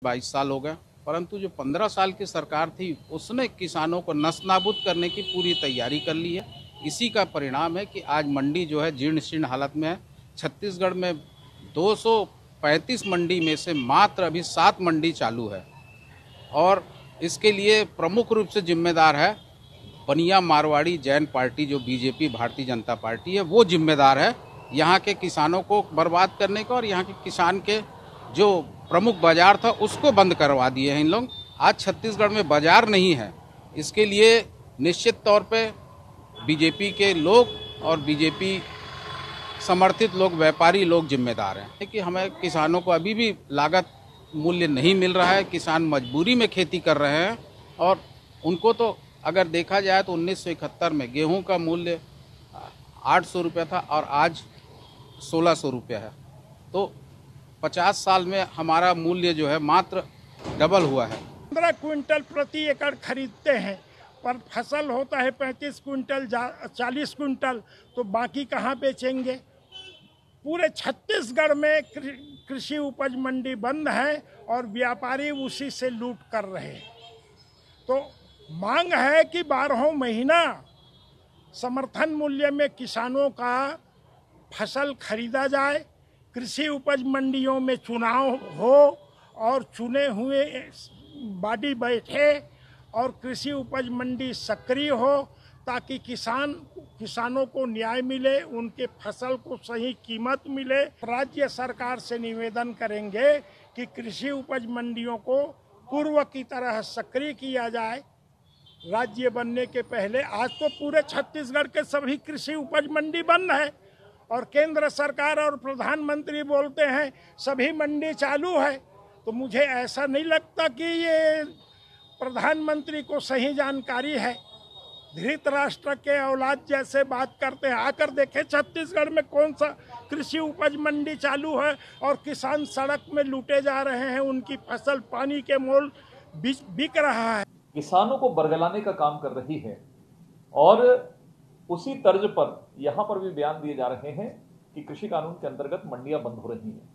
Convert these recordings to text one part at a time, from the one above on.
22 साल हो गए, परंतु जो 15 साल की सरकार थी उसने किसानों को नस्तानाबूद करने की पूरी तैयारी कर ली है। इसी का परिणाम है कि आज मंडी जो है जीर्ण शीर्ण हालत में है। छत्तीसगढ़ में 235 मंडी में से मात्र अभी 7 मंडी चालू है और इसके लिए प्रमुख रूप से जिम्मेदार है बनिया मारवाड़ी जैन पार्टी, जो बीजेपी भारतीय जनता पार्टी है, वो जिम्मेदार है यहाँ के किसानों को बर्बाद करने का। और यहाँ के किसान के जो प्रमुख बाजार था उसको बंद करवा दिए हैं इन लोग। आज छत्तीसगढ़ में बाजार नहीं है। इसके लिए निश्चित तौर पे बीजेपी के लोग और बीजेपी समर्थित लोग, व्यापारी लोग जिम्मेदार हैं कि हमें किसानों को अभी भी लागत मूल्य नहीं मिल रहा है। किसान मजबूरी में खेती कर रहे हैं और उनको तो अगर देखा जाए तो 1971 में गेहूं का मूल्य 800 रुपये था और आज 1600 रुपये है। तो 50 साल में हमारा मूल्य जो है मात्र डबल हुआ है। 15 क्विंटल प्रति एकड़ खरीदते हैं, पर फसल होता है 35 क्विंटल 40 क्विंटल, तो बाकी कहाँ बेचेंगे। पूरे छत्तीसगढ़ में कृषि उपज मंडी बंद है और व्यापारी उसी से लूट कर रहे हैं। तो मांग है कि 12 महीना समर्थन मूल्य में किसानों का फसल खरीदा जाए, कृषि उपज मंडियों में चुनाव हो और चुने हुए बॉडी बैठे और कृषि उपज मंडी सक्रिय हो, ताकि किसानों को न्याय मिले, उनके फसल को सही कीमत मिले। राज्य सरकार से निवेदन करेंगे कि कृषि उपज मंडियों को पूर्व की तरह सक्रिय किया जाए। राज्य बनने के पहले आज तो पूरे छत्तीसगढ़ के सभी कृषि उपज मंडी बंद है और केंद्र सरकार और प्रधानमंत्री बोलते हैं सभी मंडी चालू है। तो मुझे ऐसा नहीं लगता कि ये प्रधानमंत्री को सही जानकारी है। धृतराष्ट्र के औलाद जैसे बात करते हैं। आकर देखे छत्तीसगढ़ में कौन सा कृषि उपज मंडी चालू है और किसान सड़क में लूटे जा रहे हैं, उनकी फसल पानी के मोल बिक रहा है। किसानों को बरगलाने का काम कर रही है और उसी तर्ज पर यहां पर भी बयान दिए जा रहे हैं कि कृषि कानून के अंतर्गत मंडियां बंद हो रही हैं।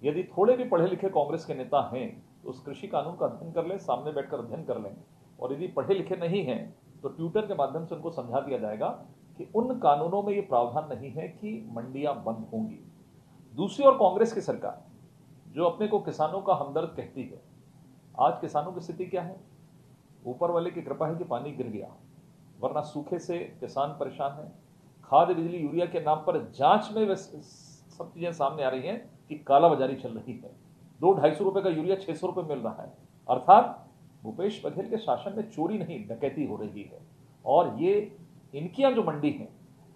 यदि थोड़े भी पढ़े लिखे कांग्रेस के नेता हैं तो उस कृषि कानून का अध्ययन कर लें, सामने बैठकर अध्ययन कर लें, और यदि पढ़े लिखे नहीं हैं तो ट्विटर के माध्यम से उनको समझा दिया जाएगा कि उन कानूनों में ये प्रावधान नहीं है कि मंडियां बंद होंगी। दूसरी ओर कांग्रेस की सरकार जो अपने को किसानों का हमदर्द कहती है, आज किसानोन की स्थिति क्या है? ऊपर वाले की कृपा है कि पानी गिर गया, वरना सूखे से किसान परेशान है। खाद, बिजली, यूरिया के नाम पर जांच में सब चीजें सामने आ रही हैं कि कालाबाजारी चल रही है। 200-250 रुपए का यूरिया 600 रुपए मिल रहा है। अर्थात भूपेश बघेल के शासन में चोरी नहीं, डकैती हो रही है। और ये इनकी जो मंडी है,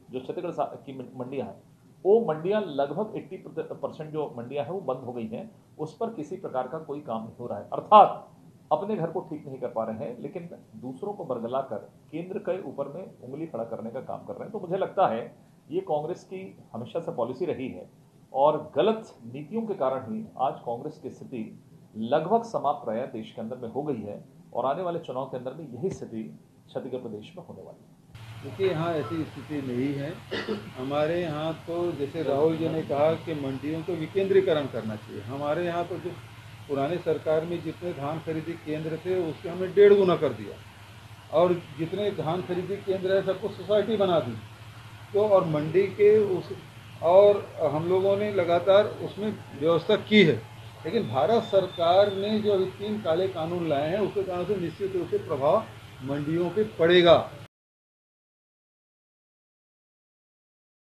जो छत्तीसगढ़ की मंडियां हैं, वो मंडियां लगभग 80% जो मंडियां हैं वो बंद हो गई हैं। उस पर किसी प्रकार का कोई काम नहीं हो रहा है। अर्थात अपने घर को ठीक नहीं कर पा रहे हैं, लेकिन दूसरों को बरगला कर केंद्र के ऊपर में उंगली खड़ा करने का काम कर रहे हैं। तो मुझे लगता है ये कांग्रेस की हमेशा से पॉलिसी रही है और गलत नीतियों के कारण ही आज कांग्रेस की स्थिति लगभग समाप्त प्राय देश के अंदर में हो गई है और आने वाले चुनाव के अंदर में यही स्थिति छत्तीसगढ़ प्रदेश में होने वाली है। देखिए, यहाँ ऐसी स्थिति नहीं है। हमारे यहाँ तो जैसे राहुल जी ने कहा कि मंडियों को विकेंद्रीकरण करना चाहिए। हमारे यहाँ तो जो पुराने सरकार में जितने धान खरीदी केंद्र थे उसके हमने 1.5 गुना कर दिया और जितने धान खरीदी केंद्र है सबको सोसाइटी बना दी। तो और मंडी के और हम लोगों ने लगातार उसमें व्यवस्था की है, लेकिन भारत सरकार ने जो अभी 3 काले कानून लाए हैं उसके कारण से निश्चित रूप से प्रभाव मंडियों पे पड़ेगा।